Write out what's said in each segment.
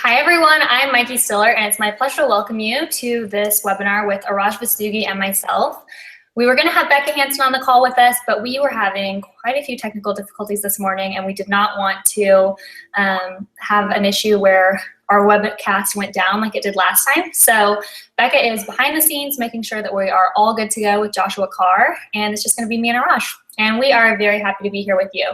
Hi everyone, I'm Mikey Stiller and it's my pleasure to welcome you to this webinar with Araj Vastugi and myself. We were going to have Becca Hansen on the call with us, but we were having quite a few technical difficulties this morning and we did not want to have an issue where our webcast went down like it did last time. So Becca is behind the scenes making sure that we are all good to go with Joshua Carr, and it's just going to be me and Araj. And we are very happy to be here with you.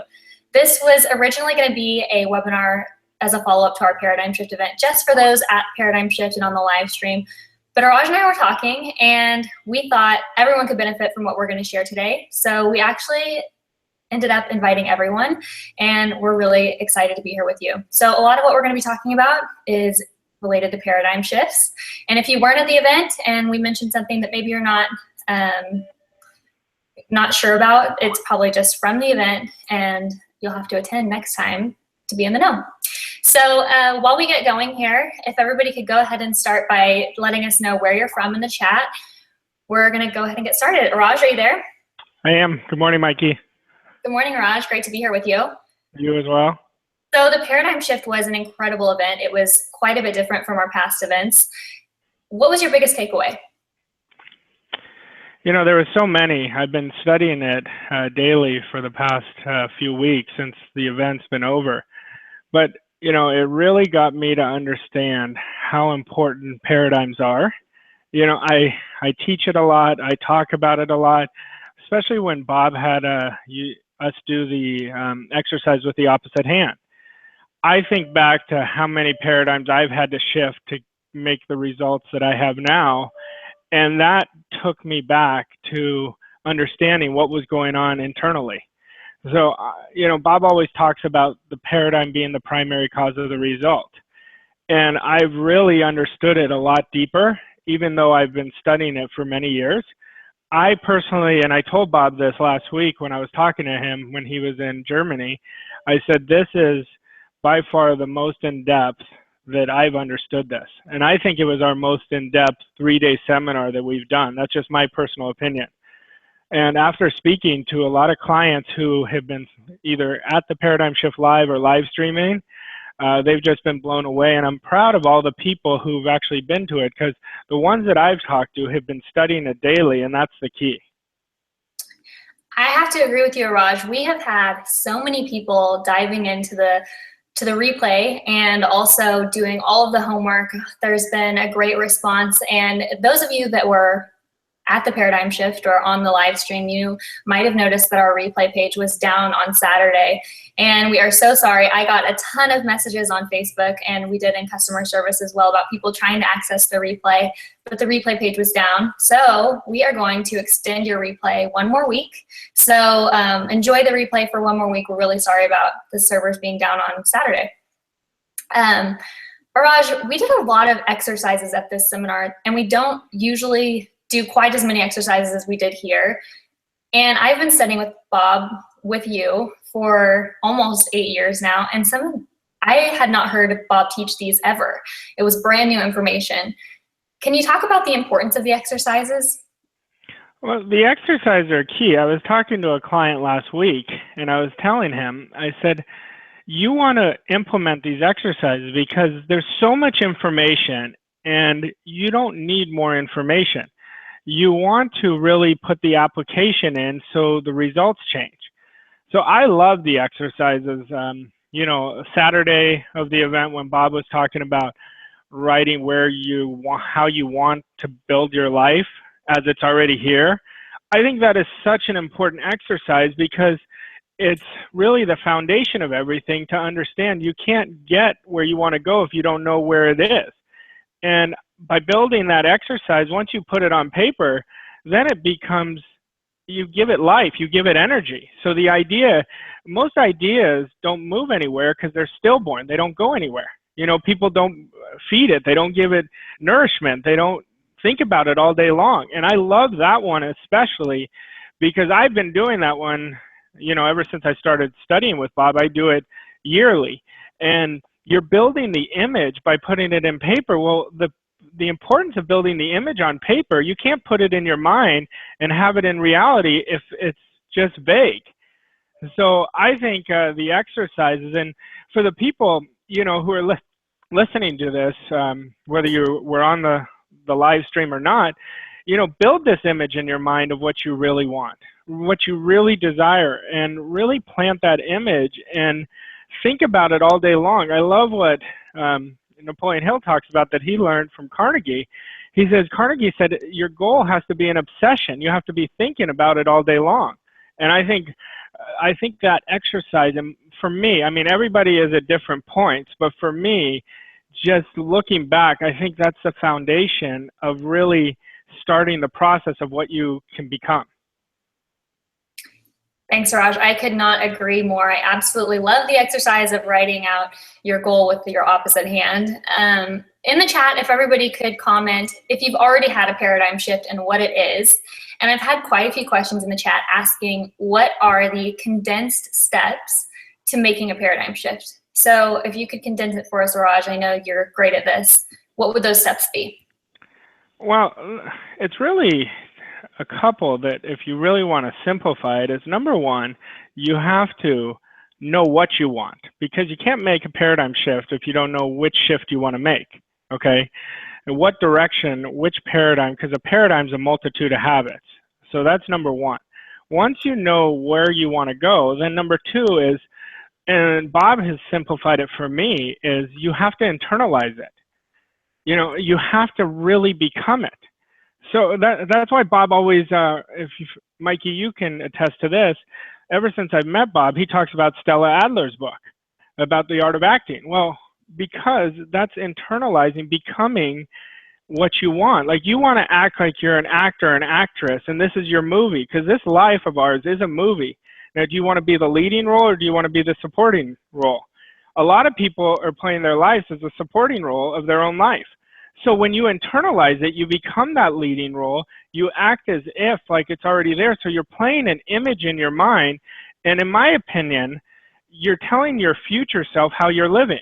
This was originally going to be a webinar as a follow-up to our Paradigm Shift event, just for those at Paradigm Shift and on the live stream. But Araj and I were talking, and we thought everyone could benefit from what we're going to share today. So we actually ended up inviting everyone, and we're really excited to be here with you. So a lot of what we're going to be talking about is related to paradigm shifts. And if you weren't at the event and we mentioned something that maybe you're not sure about, it's probably just from the event, and you'll have to attend next time to be in the know. So while we get going here, if everybody could go ahead and start by letting us know where you're from in the chat, we're going to go ahead and get started. Araj, are you there? I am. Good morning, Mikey. Good morning, Araj. Great to be here with you. You as well. So the Paradigm Shift was an incredible event. It was quite a bit different from our past events. What was your biggest takeaway? You know, there were so many. I've been studying it daily for the past few weeks since the event's been over. But you know, it really got me to understand how important paradigms are. You know, I teach it a lot. I talk about it a lot, especially when Bob had us do the exercise with the opposite hand. I think back to how many paradigms I've had to shift to make the results that I have now, and that took me back to understanding what was going on internally. So, you know, Bob always talks about the paradigm being the primary cause of the result. And I've really understood it a lot deeper, even though I've been studying it for many years. I personally, and I told Bob this last week when I was talking to him when he was in Germany, I said, this is by far the most in-depth that I've understood this. And I think it was our most in-depth 3-day seminar that we've done. That's just my personal opinion. And after speaking to a lot of clients who have been either at the Paradigm Shift Live or live streaming, they've just been blown away. And I'm proud of all the people who've actually been to it, because the ones that I've talked to have been studying it daily, and that's the key. I have to agree with you, Araj. We have had so many people diving into the replay and also doing all of the homework. There's been a great response. And those of you that were at the Paradigm Shift or on the live stream, you might have noticed that our replay page was down on Saturday. And we are so sorry. I got a ton of messages on Facebook, and we did in customer service as well, about people trying to access the replay, but the replay page was down. So we are going to extend your replay one more week. So enjoy the replay for one more week. We're really sorry about the servers being down on Saturday. Araj, we did a lot of exercises at this seminar, and we don't usually do quite as many exercises as we did here. And I've been studying with Bob, with you, for almost 8 years now, and I had not heard Bob teach these ever. It was brand new information. Can you talk about the importance of the exercises? Well, the exercises are key. I was talking to a client last week, and I was telling him, I said, you want to implement these exercises because there's so much information, and you don't need more information. You want to really put the application in so the results change. So I love the exercises. You know, Saturday of the event when Bob was talking about writing how you want to build your life as it's already here. I think that is such an important exercise because it's really the foundation of everything to understand. You can't get where you want to go if you don't know where it is. And by building that exercise, once you put it on paper, then it becomes, you give it life, you give it energy. So the idea, most ideas don't move anywhere because they're stillborn. They don't go anywhere. You know, people don't feed it. They don't give it nourishment. They don't think about it all day long. And I love that one especially because I've been doing that one, you know, ever since I started studying with Bob. I do it yearly. And you're building the image by putting it in paper. Well, the importance of building the image on paper, you can't put it in your mind and have it in reality if it's just vague. So I think the exercises, and for the people, you know, who are listening to this, whether you were on the live stream or not, build this image in your mind of what you really want, what you really desire, and really plant that image and think about it all day long. I love what Napoleon Hill talks about that he learned from Carnegie. He says, Carnegie said, your goal has to be an obsession. You have to be thinking about it all day long. And I think that exercise, and for me, I mean, everybody is at different points, but for me, just looking back, I think that's the foundation of really starting the process of what you can become. Thanks, Raj. I could not agree more. I absolutely love the exercise of writing out your goal with your opposite hand. In the chat, if everybody could comment if you've already had a paradigm shift and what it is. And I've had quite a few questions in the chat asking what are the condensed steps to making a paradigm shift. So if you could condense it for us, Raj, I know you're great at this. What would those steps be? Well, it's really a couple that if you really want to simplify it is, number one, you have to know what you want, because you can't make a paradigm shift if you don't know which shift you want to make, okay? And what direction, which paradigm, because a paradigm is a multitude of habits. So that's number one. Once you know where you want to go, then number two is, and Bob has simplified it for me, is you have to internalize it. You have to really become it. So that's why Bob always, Mikey, you can attest to this, ever since I've met Bob, he talks about Stella Adler's book about the art of acting. Well, because that's internalizing, becoming what you want. Like, you want to act like you're an actor, an actress, and this is your movie, because this life of ours is a movie. Now, do you want to be the leading role or do you want to be the supporting role? A lot of people are playing their lives as a supporting role of their own life. So when you internalize it, you become that leading role. You act as if like it's already there. So you're playing an image in your mind. And in my opinion, you're telling your future self how you're living.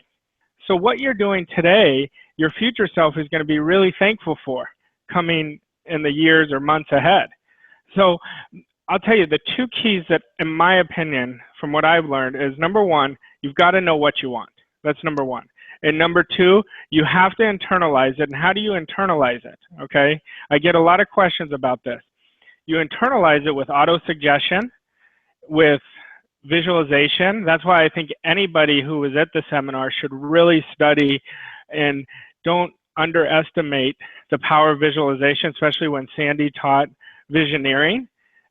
So what you're doing today, your future self is going to be really thankful for coming in the years or months ahead. So I'll tell you the two keys that, in my opinion, from what I've learned is, number one, you've got to know what you want. That's number one. And number two, you have to internalize it. And how do you internalize it? Okay, I get a lot of questions about this. You internalize it with auto-suggestion, with visualization. That's why I think anybody who was at the seminar should really study, and don't underestimate the power of visualization, especially when Sandy taught visioneering.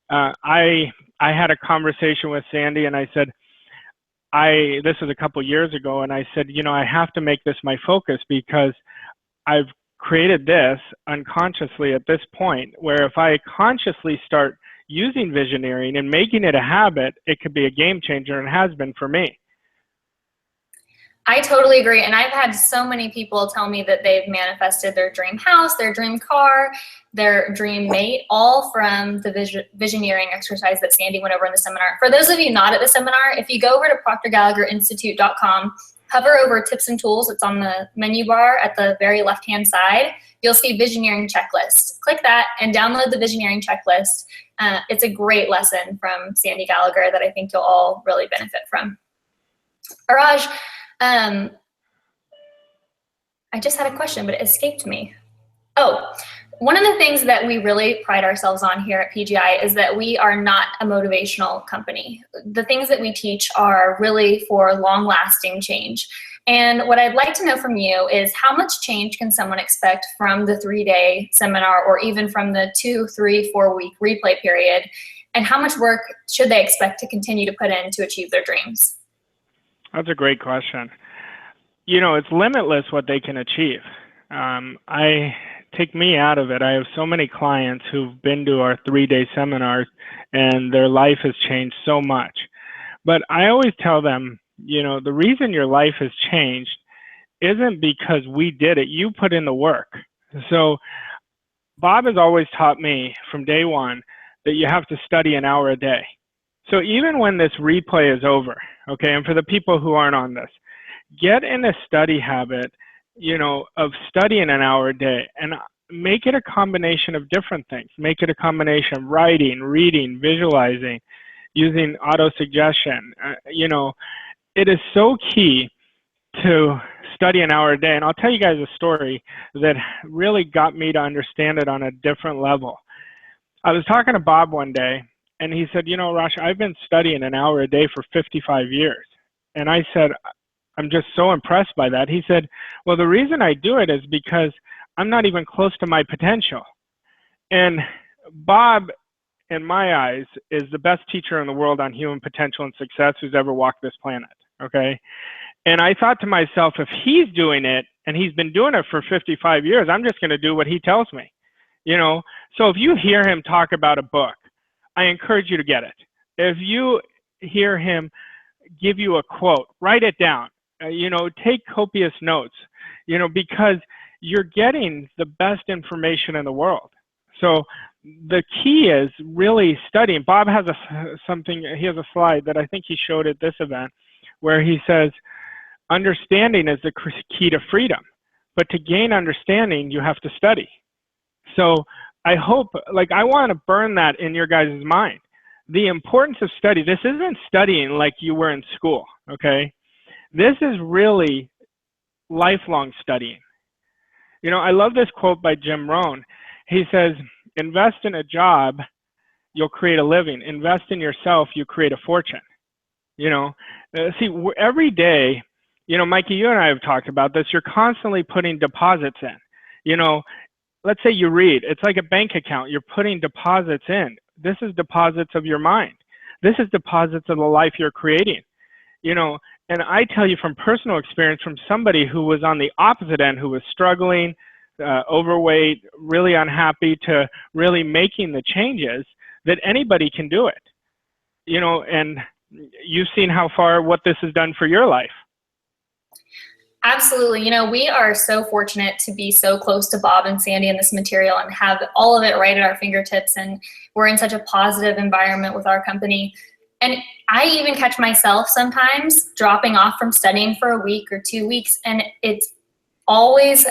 I had a conversation with Sandy, and I said, this was a couple years ago, and I said, I have to make this my focus, because I've created this unconsciously at this point, where if I consciously start using visioneering and making it a habit, it could be a game changer, and has been for me. I totally agree. And I've had so many people tell me that they've manifested their dream house, their dream car, their dream mate, all from the visioneering exercise that Sandy went over in the seminar. For those of you not at the seminar, if you go over to proctorgallagherinstitute.com, hover over tips and tools, it's on the menu bar at the very left-hand side, you'll see visioneering checklist. Click that and download the visioneering checklist. It's a great lesson from Sandy Gallagher that I think you'll all really benefit from. Araj, I just had a question, but it escaped me. Oh, one of the things that we really pride ourselves on here at PGI is that we are not a motivational company. The things that we teach are really for long-lasting change. And what I'd like to know from you is, how much change can someone expect from the 3-day seminar, or even from the 2, 3, 4-week replay period? And how much work should they expect to continue to put in to achieve their dreams? That's a great question. It's limitless what they can achieve. Take me out of it. I have so many clients who've been to our 3-day seminars, and their life has changed so much. But I always tell them, the reason your life has changed isn't because we did it. You put in the work. So Bob has always taught me from day one that you have to study an hour a day. So even when this replay is over, okay, and for the people who aren't on this, get in a study habit, of studying an hour a day, and make it a combination of different things. Make it a combination of writing, reading, visualizing, using auto-suggestion. It is so key to study an hour a day. And I'll tell you guys a story that really got me to understand it on a different level. I was talking to Bob one day, and he said, you know, Rosh, I've been studying an hour a day for 55 years. And I said, I'm just so impressed by that. He said, well, the reason I do it is because I'm not even close to my potential. And Bob, in my eyes, is the best teacher in the world on human potential and success who's ever walked this planet, okay? And I thought to myself, if he's doing it, and he's been doing it for 55 years, I'm just going to do what he tells me, you know? So if you hear him talk about a book, I encourage you to get it. If you hear him give you a quote, write it down. You know, take copious notes, you know, because you're getting the best information in the world. So the key is really studying. Bob has he has a slide that I think he showed at this event where he says, understanding is the key to freedom, but to gain understanding, you have to study. So I hope, like, I want to burn that in your guys' mind. The importance of study. This isn't studying like you were in school, okay? This is really lifelong studying. You know, I love this quote by Jim Rohn. He says, invest in a job, you'll create a living. Invest in yourself, you create a fortune. You know, see, every day, you know, Mikey, you and I have talked about this, you're constantly putting deposits in. You know, let's say you read, it's like a bank account, you're putting deposits in. This is deposits of your mind. This is deposits of the life you're creating. You know, and I tell you from personal experience from somebody who was on the opposite end, who was struggling, overweight, really unhappy, to really making the changes, that anybody can do it. You know, and you've seen how far, what this has done for your life. Absolutely. You know, we are so fortunate to be so close to Bob and Sandy and this material and have all of it right at our fingertips. And we're in such a positive environment with our company. And I even catch myself sometimes dropping off from studying for a week or 2 weeks. And it's always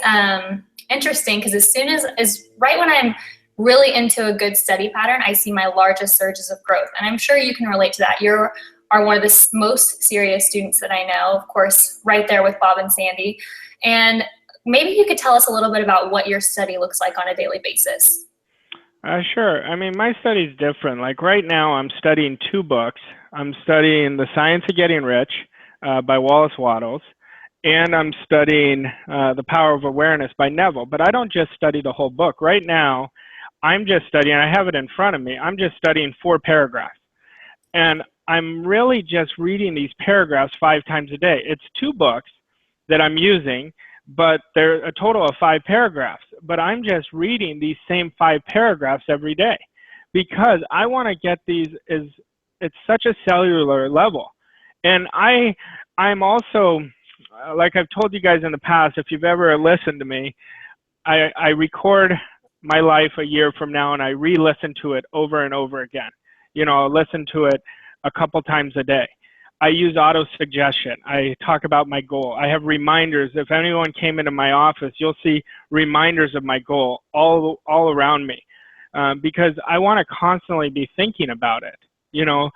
interesting because as soon as right when I'm really into a good study pattern, I see my largest surges of growth. And I'm sure you can relate to that. You are one of the most serious students that I know, of course, right there with Bob and Sandy. And maybe you could tell us a little bit about what your study looks like on a daily basis. Sure. I mean, my study is different. Like right now, I'm studying 2 books. I'm studying The Science of Getting Rich by Wallace Wattles, and I'm studying The Power of Awareness by Neville. But I don't just study the whole book. Right now, I'm just studying, I have it in front of me, I'm just studying 4 paragraphs. And I'm really just reading these paragraphs 5 times a day. It's 2 books that I'm using, but they're a total of 5 paragraphs. But I'm just reading these same 5 paragraphs every day because I want to get these, it's such a cellular level. And I'm also, like I've told you guys in the past, if you've ever listened to me, I record my life a year from now and I re-listen to it over and over again. You know, I'll listen to it a couple times a day. I use auto-suggestion. I talk about my goal. I have reminders. If anyone came into my office, you'll see reminders of my goal all around me because I want to constantly be thinking about it. You know,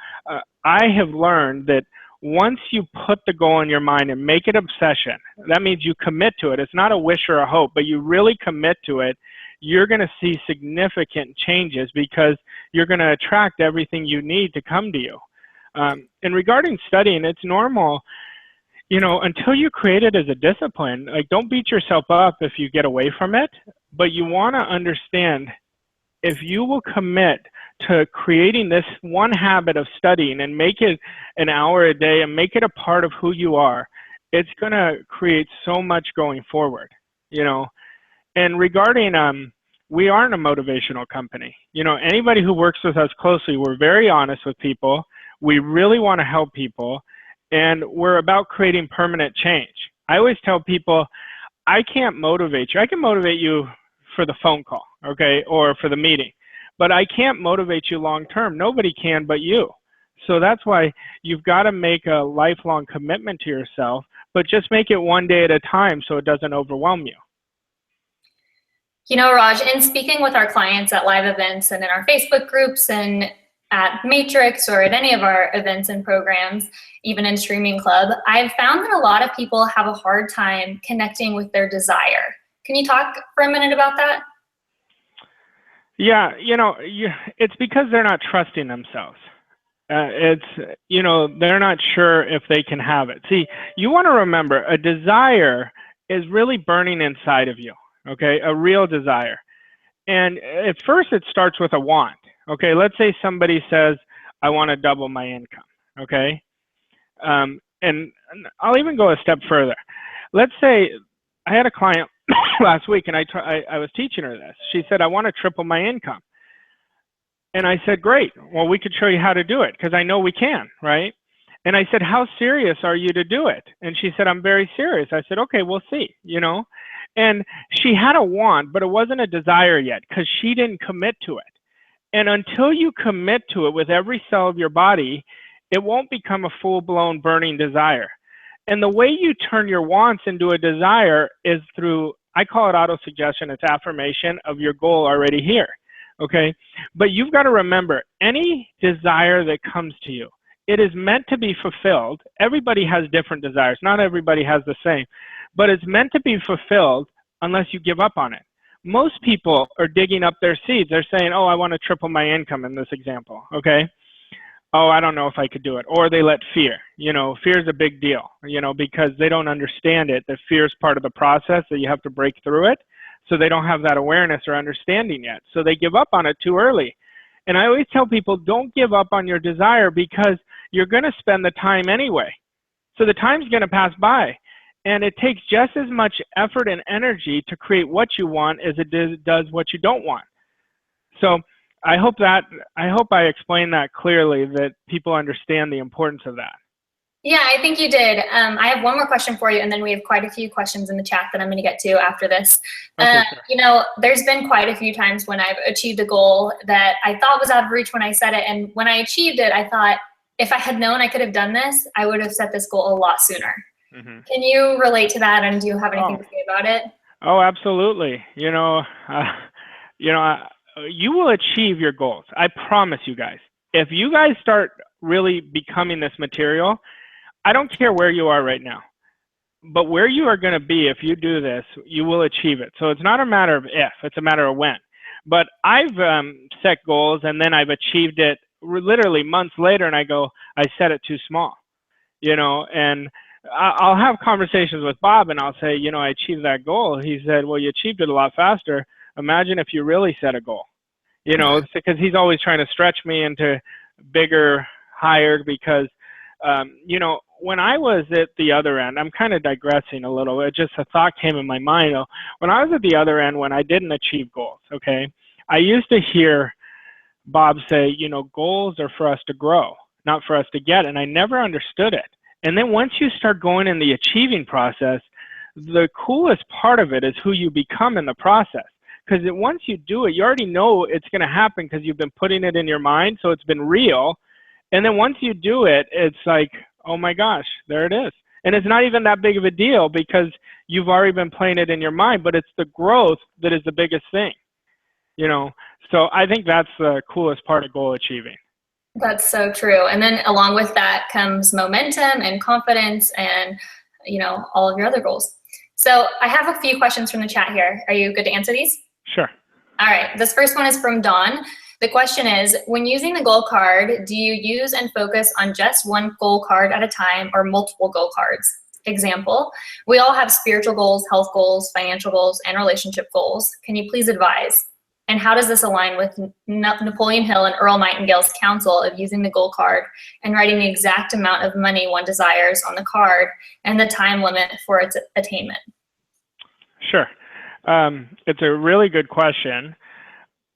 I have learned that once you put the goal in your mind and make it obsession, that means you commit to it. It's not a wish or a hope, but you really commit to it. You're going to see significant changes because you're going to attract everything you need to come to you. And regarding studying, it's normal, you know, until you create it as a discipline, like don't beat yourself up if you get away from it, but you want to understand if you will commit to creating this one habit of studying and make it an hour a day and make it a part of who you are, it's going to create so much going forward, you know. And regarding, we aren't a motivational company. You know, anybody who works with us closely, we're very honest with people. We really want to help people, and we're about creating permanent change. I always tell people, I can't motivate you. I can motivate you for the phone call, okay, or for the meeting, but I can't motivate you long term. Nobody can but you. So that's why you've got to make a lifelong commitment to yourself, but just make it one day at a time so it doesn't overwhelm you. You know, Raj, in speaking with our clients at live events and in our Facebook groups and at Matrix or at any of our events and programs, even in Streaming Club, I've found that a lot of people have a hard time connecting with their desire. Can you talk for a minute about that? Yeah, it's because they're not trusting themselves. They're not sure if they can have it. See, you want to remember, a desire is really burning inside of you, okay? A real desire. And at first it starts with a want, okay? Let's say somebody says, I want to double my income, okay? And I'll even go a step further. Let's say I had a client last week, and I was teaching her this. She said, I want to triple my income. And I said, great. Well, we could show you how to do it, because I know we can, right? And I said, how serious are you to do it? And she said, I'm very serious. I said, okay, we'll see, And she had a want, but it wasn't a desire yet, because she didn't commit to it. And until you commit to it with every cell of your body, it won't become a full-blown burning desire. And the way you turn your wants into a desire is through, I call it auto-suggestion. It's affirmation of your goal already here, okay? But you've got to remember, any desire that comes to you, it is meant to be fulfilled. Everybody has different desires. Not everybody has the same. But it's meant to be fulfilled unless you give up on it. Most people are digging up their seeds. They're saying, oh, I want to triple my income in this example, okay? Oh, I don't know if I could do it. Or they let fear. Fear is a big deal, because they don't understand it. That fear is part of the process, that you have to break through it. So they don't have that awareness or understanding yet. So they give up on it too early. And I always tell people, don't give up on your desire, because you're going to spend the time anyway. So the time's going to pass by. And it takes just as much effort and energy to create what you want as it does what you don't want. So I hope I explained that clearly, that people understand the importance of that. Yeah, I think you did. I have one more question for you, and then we have quite a few questions in the chat that I'm going to get to after this. Okay, sure. There's been quite a few times when I've achieved a goal that I thought was out of reach when I set it, and when I achieved it, I thought, if I had known I could have done this, I would have set this goal a lot sooner. Mm-hmm. Can you relate to that, and do you have anything to say about it? Oh, absolutely. You will achieve your goals. I promise you guys. If you guys start really becoming this material, I don't care where you are right now, but where you are going to be if you do this, you will achieve it. So it's not a matter of if, it's a matter of when. But I've set goals, and then I've achieved it literally months later, and I go, I set it too small, and I'll have conversations with Bob, and I'll say, I achieved that goal. He said, well, you achieved it a lot faster. Imagine if you really set a goal, because he's always trying to stretch me into bigger, higher, because, when I was at the other end, I'm kind of digressing a little. Just a thought came in my mind. When I was at the other end, when I didn't achieve goals, okay, I used to hear Bob say, goals are for us to grow, not for us to get. And I never understood it. And then once you start going in the achieving process, the coolest part of it is who you become in the process. Because once you do it, you already know it's going to happen because you've been putting it in your mind, so it's been real. And then once you do it, it's like, oh my gosh, there it is. And it's not even that big of a deal because you've already been playing it in your mind, but it's the growth that is the biggest thing. So I think that's the coolest part of goal achieving. That's so true. And then along with that comes momentum and confidence and, all of your other goals. So I have a few questions from the chat here. Are you good to answer these? Sure. All right. This first one is from Dawn. The question is, when using the goal card, do you use and focus on just one goal card at a time or multiple goal cards? Example, we all have spiritual goals, health goals, financial goals, and relationship goals. Can you please advise? And how does this align with Napoleon Hill and Earl Nightingale's counsel of using the goal card and writing the exact amount of money one desires on the card and the time limit for its attainment? Sure. It's a really good question.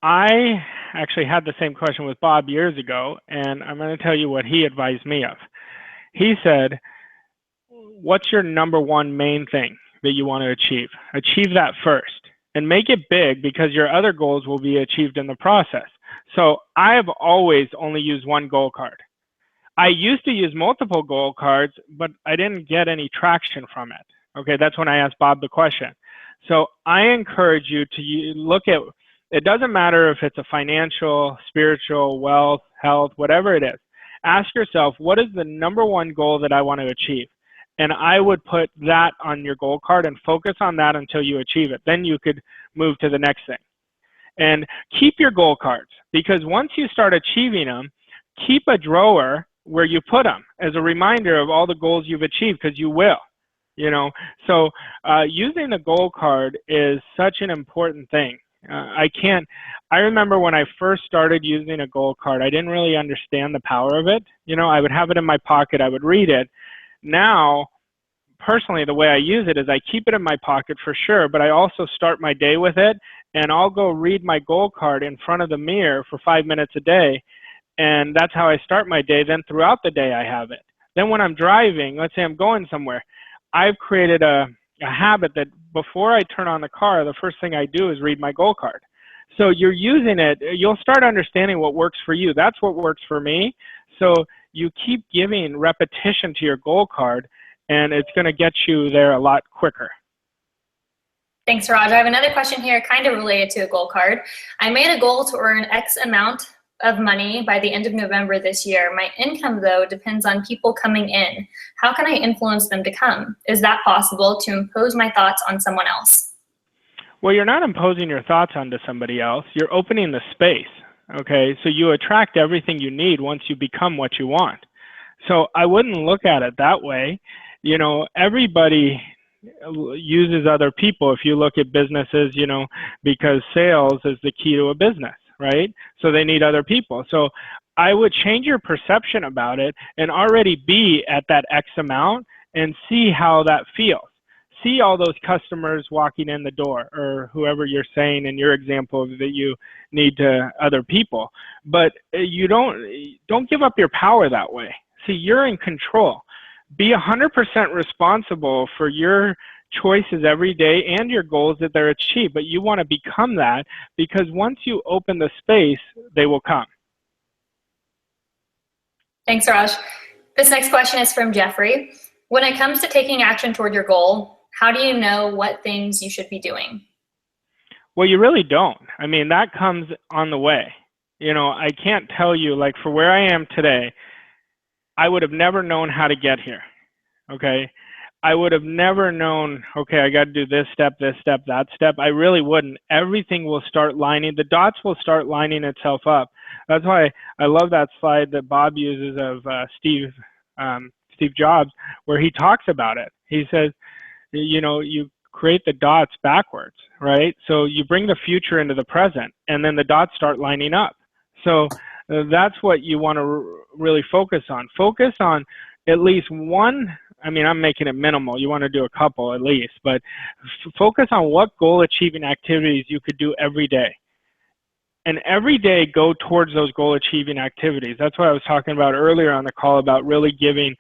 I actually had the same question with Bob years ago, and I'm going to tell you what he advised me of. He said, what's your number one main thing that you want to achieve? Achieve that first. And make it big because your other goals will be achieved in the process. So I have always only used one goal card. I used to use multiple goal cards, but I didn't get any traction from it. Okay, that's when I asked Bob the question. So I encourage you to look at, It doesn't matter if it's a financial, spiritual, wealth, health, whatever it is. Ask yourself, what is the number one goal that I want to achieve? And I would put that on your goal card and focus on that until you achieve it. Then you could move to the next thing. And keep your goal cards, because once you start achieving them, keep a drawer where you put them as a reminder of all the goals you've achieved, because you will. So using a goal card is such an important thing. I remember when I first started using a goal card, I didn't really understand the power of it. I would have it in my pocket, I would read it. Now, personally, the way I use it is I keep it in my pocket for sure, but I also start my day with it, and I'll go read my goal card in front of the mirror for 5 minutes a day, and that's how I start my day. Then throughout the day, I have it. Then when I'm driving, let's say I'm going somewhere, I've created a habit that before I turn on the car, the first thing I do is read my goal card. So you're using it, you'll start understanding what works for you. That's what works for me. So you keep giving repetition to your goal card, and it's going to get you there a lot quicker. Thanks, Raj. I have another question here, kind of related to a goal card. I made a goal to earn X amount of money by the end of November this year. My income, though, depends on people coming in. How can I influence them to come? Is that possible, to impose my thoughts on someone else? Well, you're not imposing your thoughts onto somebody else. You're opening the space, okay? So you attract everything you need once you become what you want. So I wouldn't look at it that way. Everybody uses other people. If you look at businesses, because sales is the key to a business, right? So they need other people. So I would change your perception about it and already be at that X amount and see how that feels. See all those customers walking in the door, or whoever you're saying in your example that you need to other people. But you don't give up your power that way. See, you're in control. Be 100% responsible for your choices every day and your goals that they're achieved. But you want to become that, because once you open the space, they will come. Thanks, Raj. This next question is from Jeffrey. When it comes to taking action toward your goal, how do you know what things you should be doing? Well, you really don't. I mean, that comes on the way. I can't tell you, like, for where I am today, I would have never known how to get here, okay? I would have never known, okay, I got to do this step, that step. I really wouldn't. Everything will start lining. The dots will start lining itself up. That's why I love that slide that Bob uses of Steve Jobs, where he talks about it. He says, you create the dots backwards, right? So you bring the future into the present, and then the dots start lining up. So that's what you want to really focus on. Focus on at least one. I mean, I'm making it minimal. You want to do a couple at least, but focus on what goal-achieving activities you could do every day. And every day go towards those goal-achieving activities. That's what I was talking about earlier on the call, about really giving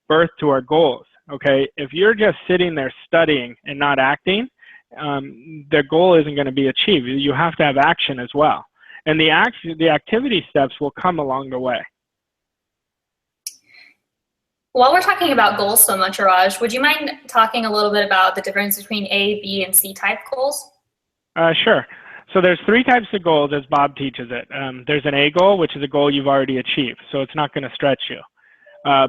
birth to our goals. Okay, if you're just sitting there studying and not acting, the goal isn't going to be achieved. You have to have action as well. And the activity steps will come along the way. While we're talking about goals so much, Raj, would you mind talking a little bit about the difference between A, B, and C type goals? Sure. So there's 3 types of goals as Bob teaches it. There's an A goal, which is a goal you've already achieved, so it's not going to stretch you.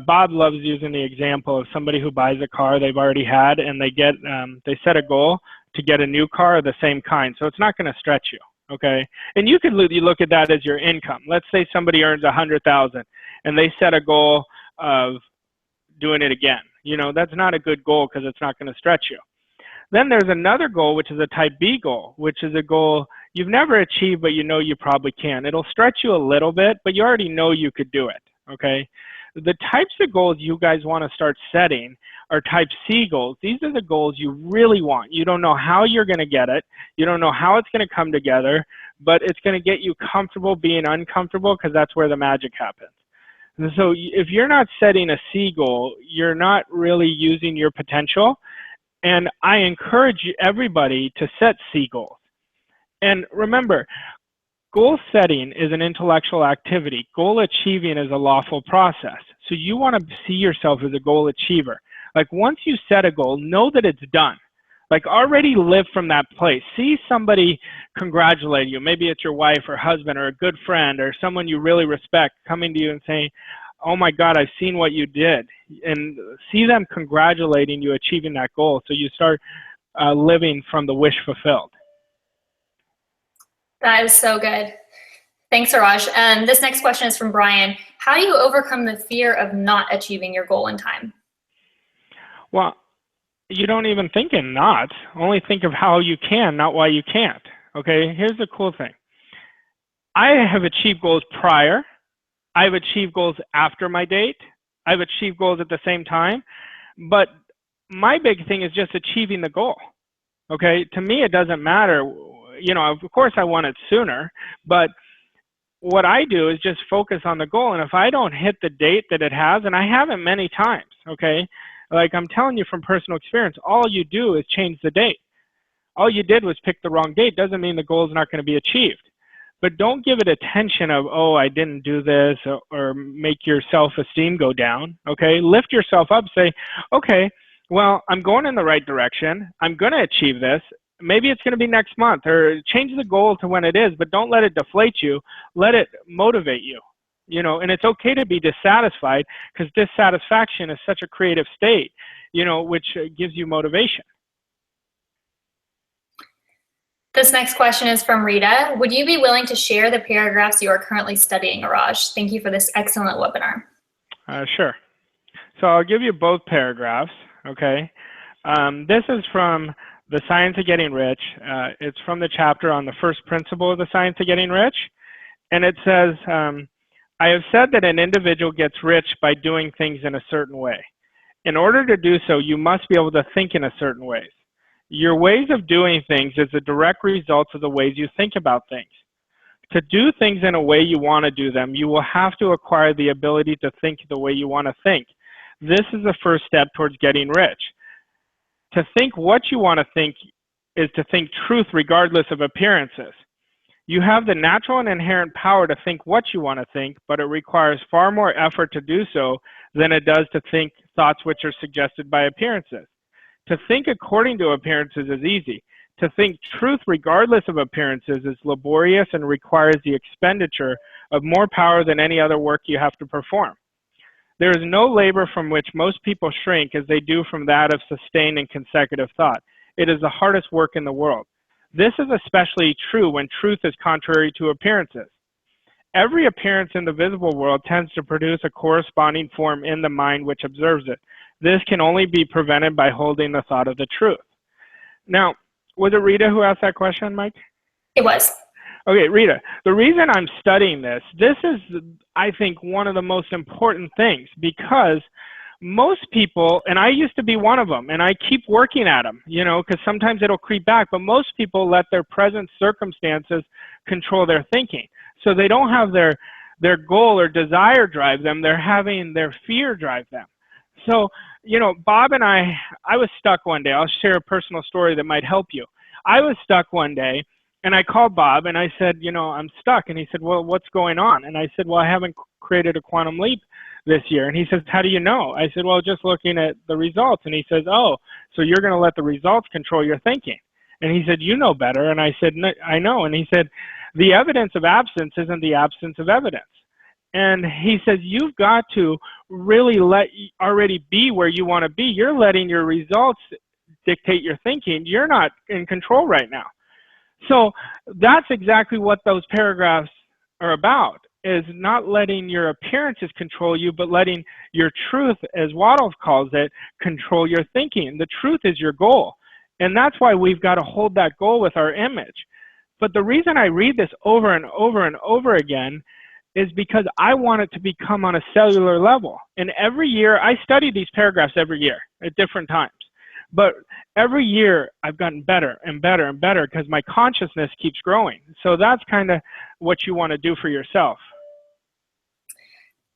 Bob loves using the example of somebody who buys a car they've already had, and they set a goal to get a new car of the same kind, so it's not going to stretch you. Okay, and you look at that as your income. Let's say somebody earns $100,000, and they set a goal of doing it again. That's not a good goal, because it's not going to stretch you. Then there's another goal, which is a type B goal, which is a goal you've never achieved, but you probably can. It'll stretch you a little bit, but you already know you could do it. Okay. The types of goals you guys want to start setting are type C goals. These are the goals you really want. You don't know how you're going to get it. You don't know how it's going to come together, but it's going to get you comfortable being uncomfortable, because that's where the magic happens. And so if you're not setting a C goal, you're not really using your potential. And I encourage everybody to set C goals. And remember, goal setting is an intellectual activity. Goal achieving is a lawful process. So you want to see yourself as a goal achiever. Like, once you set a goal, know that it's done. Like, already live from that place. See somebody congratulate you. Maybe it's your wife or husband or a good friend or someone you really respect coming to you and saying, oh my God, I've seen what you did. And see them congratulating you achieving that goal. So you start living from the wish fulfilled. That is so good. Thanks, Raj. This next question is from Brian. How do you overcome the fear of not achieving your goal in time? Well, you don't even think in not. Only think of how you can, not why you can't. Okay, here's the cool thing. I have achieved goals prior. I've achieved goals after my date. I've achieved goals at the same time. But my big thing is just achieving the goal. Okay, to me, it doesn't matter. You know, of course I want it sooner, but what I do is just focus on the goal. And if I don't hit the date that it has, and I haven't many times, okay, like I'm telling you from personal experience, all you do is change the date. All you did was pick the wrong date. Doesn't mean the goal is not going to be achieved. But don't give it attention of, oh, I didn't do this, or make your self-esteem go down, okay? Lift yourself up, say, okay, well, I'm going in the right direction. I'm going to achieve this. Maybe it's going to be next month, or change the goal to when it is, but don't let it deflate you. Let it motivate you, you know, and it's okay to be dissatisfied, because dissatisfaction is such a creative state, you know, which gives you motivation. This next question is from Rita. Would you be willing to share the paragraphs you are currently studying, Raj? Thank you for this excellent webinar. Sure. So I'll give you both paragraphs, okay? This is from The Science of Getting Rich. It's from the chapter on the first principle of the Science of Getting Rich. And it says, I have said that an individual gets rich by doing things in a certain way. In order to do so, you must be able to think in a certain ways. Your ways of doing things is a direct result of the ways you think about things. To do things in a way you want to do them, you will have to acquire the ability to think the way you want to think. This is the first step towards getting rich. To think what you want to think is to think truth regardless of appearances. You have the natural and inherent power to think what you want to think, but it requires far more effort to do so than it does to think thoughts which are suggested by appearances. To think according to appearances is easy. To think truth regardless of appearances is laborious and requires the expenditure of more power than any other work you have to perform. There is no labor from which most people shrink as they do from that of sustained and consecutive thought. It is the hardest work in the world. This is especially true when truth is contrary to appearances. Every appearance in the visible world tends to produce a corresponding form in the mind which observes it. This can only be prevented by holding the thought of the truth. Now, was it Rita who asked that question, Mike? It was. Okay, Rita, the reason I'm studying this is, I think, one of the most important things, because most people, and I used to be one of them, and I keep working at them, you know, because sometimes it'll creep back, but most people let their present circumstances control their thinking. So they don't have their goal or desire drive them, they're having their fear drive them. So, you know, Bob and I was stuck one day. I'll share a personal story that might help you. I was stuck one day, and I called Bob, and I said, you know, I'm stuck. And he said, well, what's going on? And I said, well, I haven't created a quantum leap this year. And he says, how do you know? I said, well, just looking at the results. And he says, oh, so you're going to let the results control your thinking. And he said, you know better. And I said, no, I know. And he said, the evidence of absence isn't the absence of evidence. And he says, you've got to really already be where you want to be. You're letting your results dictate your thinking. You're not in control right now. So that's exactly what those paragraphs are about, is not letting your appearances control you, but letting your truth, as Waddle calls it, control your thinking. The truth is your goal. And that's why we've got to hold that goal with our image. But the reason I read this over and over and over again is because I want it to become on a cellular level. And every year, I study these paragraphs every year at different times. But every year, I've gotten better and better and better because my consciousness keeps growing. So that's kind of what you want to do for yourself.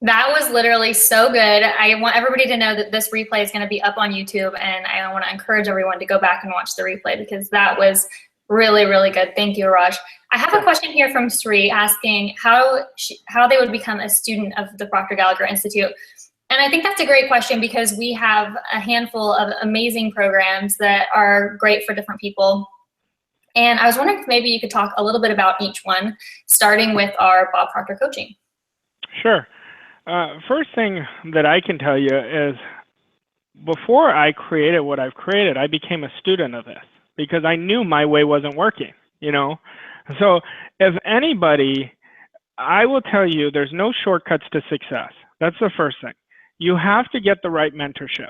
That was literally so good. I want everybody to know that this replay is going to be up on YouTube, and I want to encourage everyone to go back and watch the replay because that was really, really good. Thank you, Raj. I have a question here from Sri asking how they would become a student of the Proctor Gallagher Institute. And I think that's a great question because we have a handful of amazing programs that are great for different people. And I was wondering if maybe you could talk a little bit about each one, starting with our Bob Proctor coaching. Sure. First thing that I can tell you is before I created what I've created, I became a student of this because I knew my way wasn't working, you know? So if anybody, I will tell you there's no shortcuts to success. That's the first thing. You have to get the right mentorship.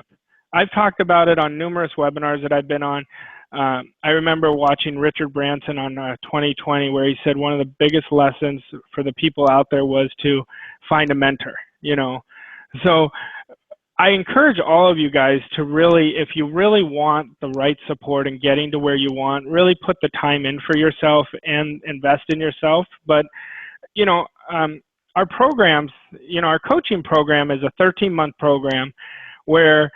I've talked about it on numerous webinars that I've been on. I remember watching Richard Branson on 2020 where he said one of the biggest lessons for the people out there was to find a mentor, you know? So I encourage all of you guys to really, if you really want the right support and getting to where you want, really put the time in for yourself and invest in yourself. But, you know, our programs, you know, our coaching program is a 13-month program where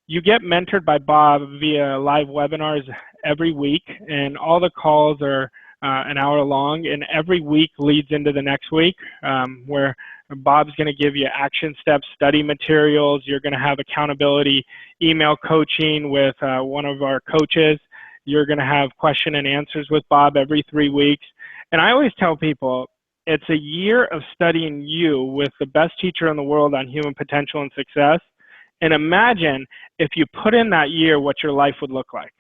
you get mentored by Bob via live webinars every week, and all the calls are an hour long, and every week leads into the next week where Bob's going to give you action steps, study materials. You're going to have accountability email coaching with one of our coaches. You're going to have question and answers with Bob every 3 weeks. And I always tell people, it's a year of studying you with the best teacher in the world on human potential and success. And imagine if you put in that year what your life would look like.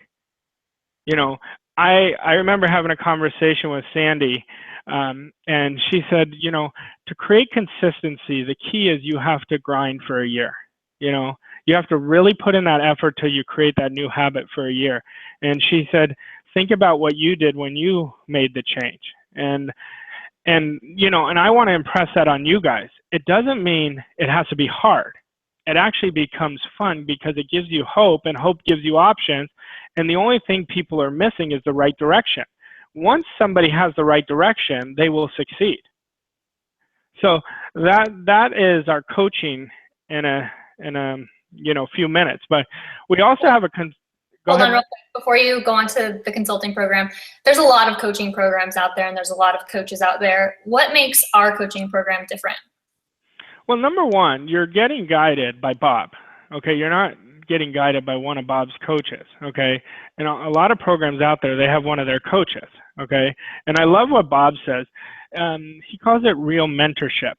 You know, I remember having a conversation with Sandy, and she said, you know, to create consistency, the key is you have to grind for a year. You know, you have to really put in that effort till you create that new habit for a year. And she said, think about what you did when you made the change. And you know, and I want to impress that on you guys. It doesn't mean it has to be hard. It actually becomes fun because it gives you hope, and hope gives you options. And the only thing people are missing is the right direction. Once somebody has the right direction, they will succeed. So that is our coaching in a you know, few minutes. But we also have a Hold on real quick before you go on to the consulting program. There's a lot of coaching programs out there, and there's a lot of coaches out there. What makes our coaching program different? Well, number one, you're getting guided by Bob. Okay, you're not getting guided by one of Bob's coaches. Okay, and a lot of programs out there, they have one of their coaches. Okay, and I love what Bob says. He calls it real mentorship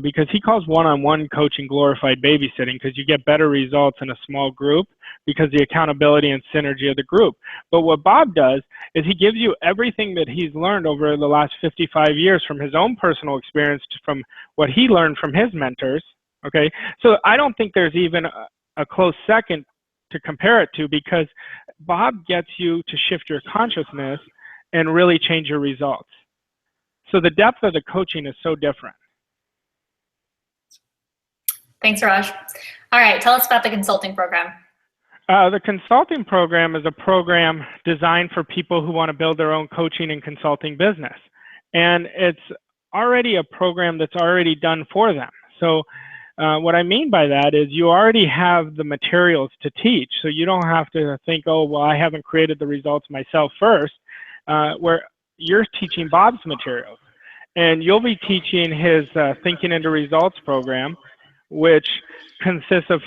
because he calls one-on-one coaching glorified babysitting because you get better results in a small group because the accountability and synergy of the group. But what Bob does is he gives you everything that he's learned over the last 55 years from his own personal experience, from what he learned from his mentors. Okay, so I don't think there's even a close second to compare it to, because Bob gets you to shift your consciousness and really change your results. So the depth of the coaching is so different. Thanks, Raj. All right, tell us about the consulting program. The consulting program is a program designed for people who want to build their own coaching and consulting business. And it's already a program that's already done for them. So what I mean by that is you already have the materials to teach. So you don't have to think, oh, well, I haven't created the results myself first, where you're teaching Bob's materials. And you'll be teaching his Thinking into Results program, which consists of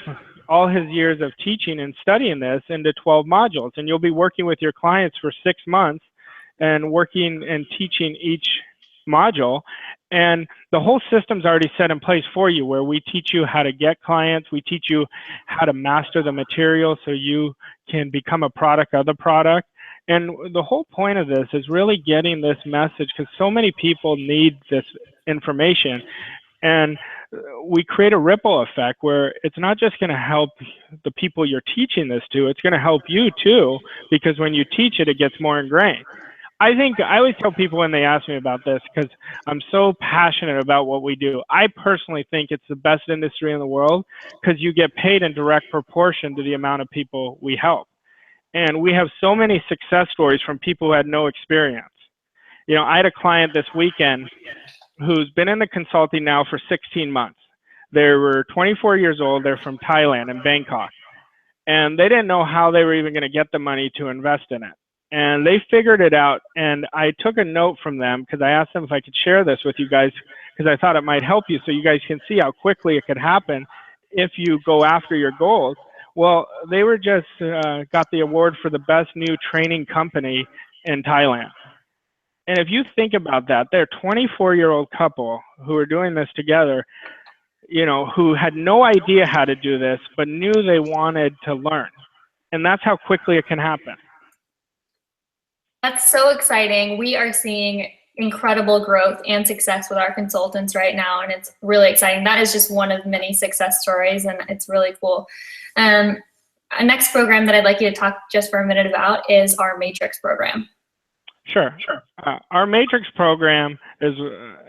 all his years of teaching and studying this into 12 modules. And you'll be working with your clients for 6 months and working and teaching each module. And the whole system's already set in place for you, where we teach you how to get clients. We teach you how to master the material so you can become a product of the product. And the whole point of this is really getting this message, because so many people need this information. And we create a ripple effect where it's not just going to help the people you're teaching this to, it's going to help you too, because when you teach it, it gets more ingrained. I always tell people when they ask me about this, because I'm so passionate about what we do. I personally think it's the best industry in the world because you get paid in direct proportion to the amount of people we help. And we have so many success stories from people who had no experience. You know, I had a client this weekend who's been in the consulting now for 16 months. They were 24 years old. They're from Thailand and Bangkok. And they didn't know how they were even going to get the money to invest in it. And they figured it out. And I took a note from them because I asked them if I could share this with you guys, because I thought it might help you so you guys can see how quickly it could happen if you go after your goals. Well, they were just got the award for the best new training company in Thailand. And if you think about that, they're a 24-year-old couple who are doing this together, you know, who had no idea how to do this, but knew they wanted to learn. And that's how quickly it can happen. That's so exciting. We are seeing incredible growth and success with our consultants right now, and it's really exciting. That is just one of many success stories, and it's really cool. A next program that I'd like you to talk just for a minute about is our Matrix program. Sure. Our Matrix program is,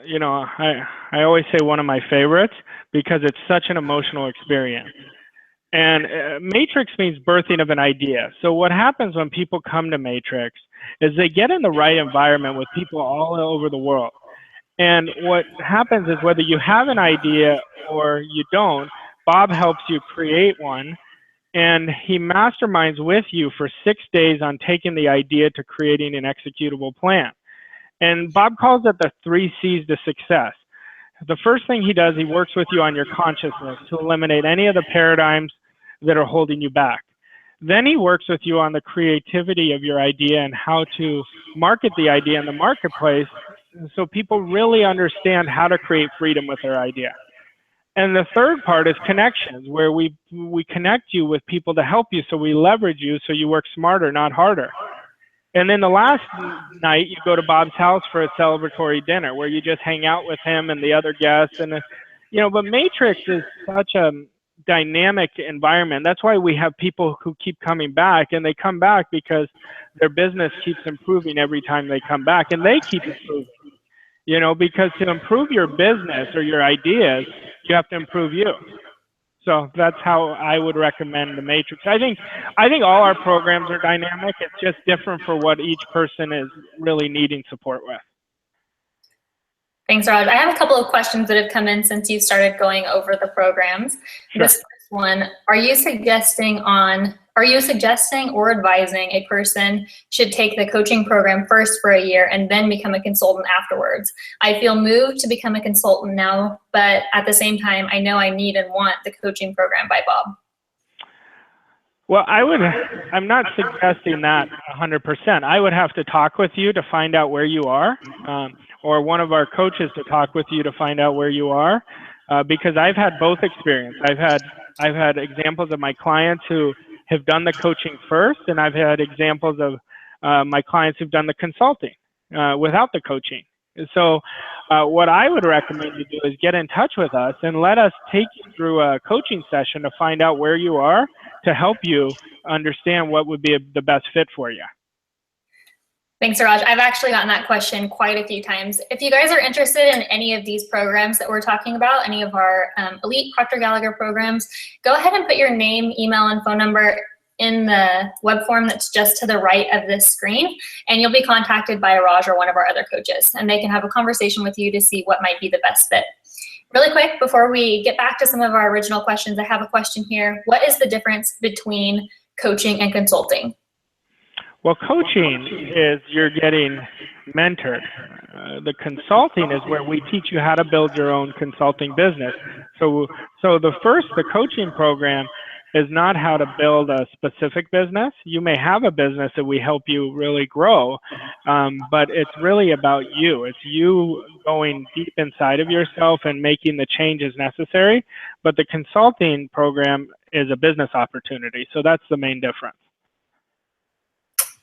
you know, I always say one of my favorites because it's such an emotional experience. And Matrix means birthing of an idea. So what happens when people come to Matrix is they get in the right environment with people all over the world. And what happens is whether you have an idea or you don't, Bob helps you create one. And he masterminds with you for 6 days on taking the idea to creating an executable plan. And Bob calls it the 3 C's to success. The first thing he does, he works with you on your consciousness to eliminate any of the paradigms that are holding you back. Then he works with you on the creativity of your idea and how to market the idea in the marketplace so people really understand how to create freedom with their idea. And the third part is connections, where we connect you with people to help you, so we leverage you so you work smarter, not harder. And then the last night, you go to Bob's house for a celebratory dinner where you just hang out with him and the other guests. And, you know, but Matrix is such a dynamic environment. That's why we have people who keep coming back, and they come back because their business keeps improving every time they come back, and they keep improving. You know, because to improve your business or your ideas, you have to improve you. So that's how I would recommend the Matrix. I think all our programs are dynamic. It's just different for what each person is really needing support with. Thanks, Raj. I have a couple of questions that have come in since you started going over the programs. Sure. This first one, are you suggesting or advising a person should take the coaching program first for a year and then become a consultant afterwards? I feel moved to become a consultant now, but at the same time, I know I need and want the coaching program by Bob. Well, I'm not suggesting that 100%. I would have to talk with you to find out where you are, or one of our coaches to talk with you to find out where you are, because I've had both experience. I've had examples of my clients who have done the coaching first, and I've had examples of my clients who've done the consulting without the coaching. So what I would recommend you do is get in touch with us and let us take you through a coaching session to find out where you are, to help you understand what would be the best fit for you. Thanks, Raj. I've actually gotten that question quite a few times. If you guys are interested in any of these programs that we're talking about, any of our elite Proctor Gallagher programs, go ahead and put your name, email, and phone number in the web form that's just to the right of this screen, and you'll be contacted by Raj or one of our other coaches, and they can have a conversation with you to see what might be the best fit. Really quick, before we get back to some of our original questions, I have a question here. What is the difference between coaching and consulting? Well, coaching is you're getting mentored. The consulting is where we teach you how to build your own consulting business. So the coaching program is not how to build a specific business. You may have a business that we help you really grow, but it's really about you. It's you going deep inside of yourself and making the changes necessary. But the consulting program is a business opportunity. So that's the main difference.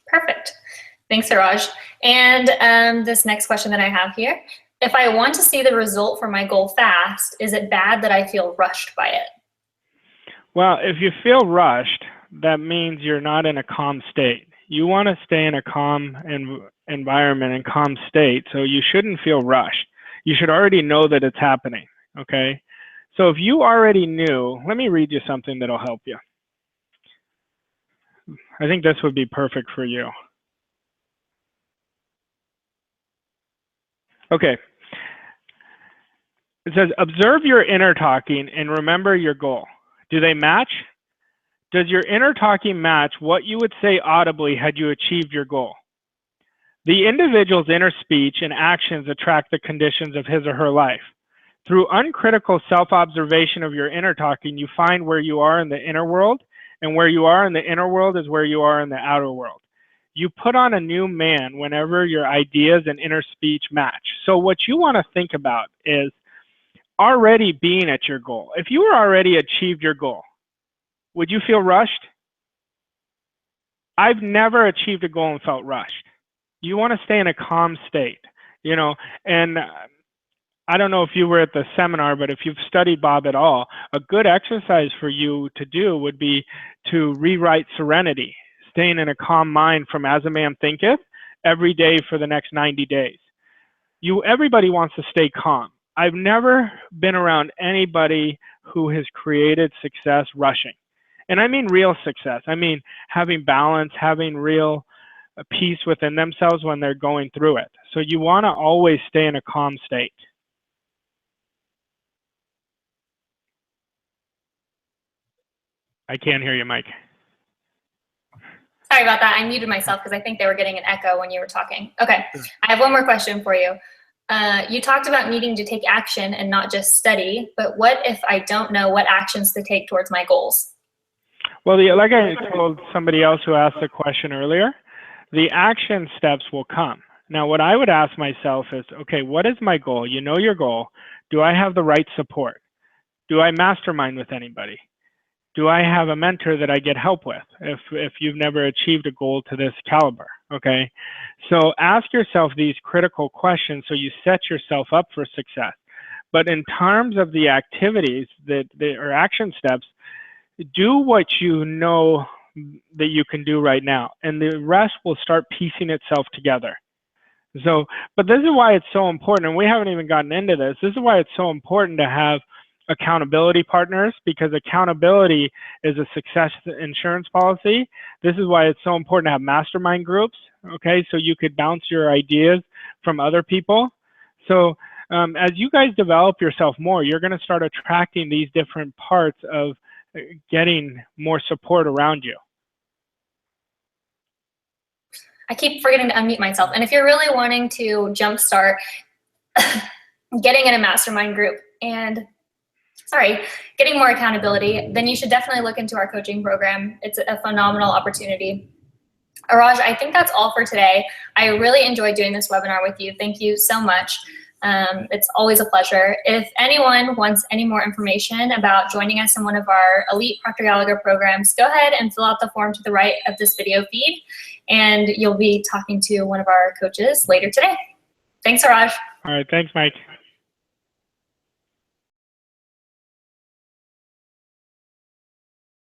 Perfect. Thanks, Raj. And this next question that I have here, if I want to see the result for my goal fast, is it bad that I feel rushed by it? Well, if you feel rushed, that means you're not in a calm state. You want to stay in a calm environment and calm state, so you shouldn't feel rushed. You should already know that it's happening, okay? So if you already knew, let me read you something that'll help you. I think this would be perfect for you. Okay. It says, observe your inner talking and remember your goal. Do they match? Does your inner talking match what you would say audibly had you achieved your goal? The individual's inner speech and actions attract the conditions of his or her life. Through uncritical self-observation of your inner talking, you find where you are in the inner world, and where you are in the inner world is where you are in the outer world. You put on a new man whenever your ideas and inner speech match. So what you want to think about is already being at your goal. If you were already achieved your goal, would you feel rushed? I've never achieved a goal and felt rushed. You want to stay in a calm state, you know, and I don't know if you were at the seminar, but if you've studied Bob at all, a good exercise for you to do would be to rewrite serenity, staying in a calm mind from as a man thinketh every day for the next 90 days. Everybody wants to stay calm. I've never been around anybody who has created success rushing. And I mean real success. I mean having balance, having real peace within themselves when they're going through it. So you want to always stay in a calm state. I can't hear you, Mike. Sorry about that. I muted myself because I think they were getting an echo when you were talking. Okay, I have one more question for you. You talked about needing to take action and not just study, but what if I don't know what actions to take towards my goals? Well, like I told somebody else who asked the question earlier, the action steps will come. Now, what I would ask myself is, okay, what is my goal? You know your goal. Do I have the right support? Do I mastermind with anybody? Do I have a mentor that I get help with if you've never achieved a goal to this caliber, okay? So ask yourself these critical questions so you set yourself up for success. But in terms of the activities or action steps, do what you know that you can do right now, and the rest will start piecing itself together. So, but this is why it's so important, and we haven't even gotten into this. This is why it's so important to have accountability partners, because accountability is a success insurance policy. This is why it's so important to have mastermind groups, okay? So you could bounce your ideas from other people. So as you guys develop yourself more, you're going to start attracting these different parts of getting more support around you. I keep forgetting to unmute myself. And if you're really wanting to jumpstart getting in a mastermind group and getting more accountability, then you should definitely look into our coaching program. It's a phenomenal opportunity. Araj, I think that's all for today. I really enjoyed doing this webinar with you. Thank you so much. It's always a pleasure. If anyone wants any more information about joining us in one of our elite Proctor Gallagher programs, go ahead and fill out the form to the right of this video feed, and you'll be talking to one of our coaches later today. Thanks, Araj. All right, thanks, Mike.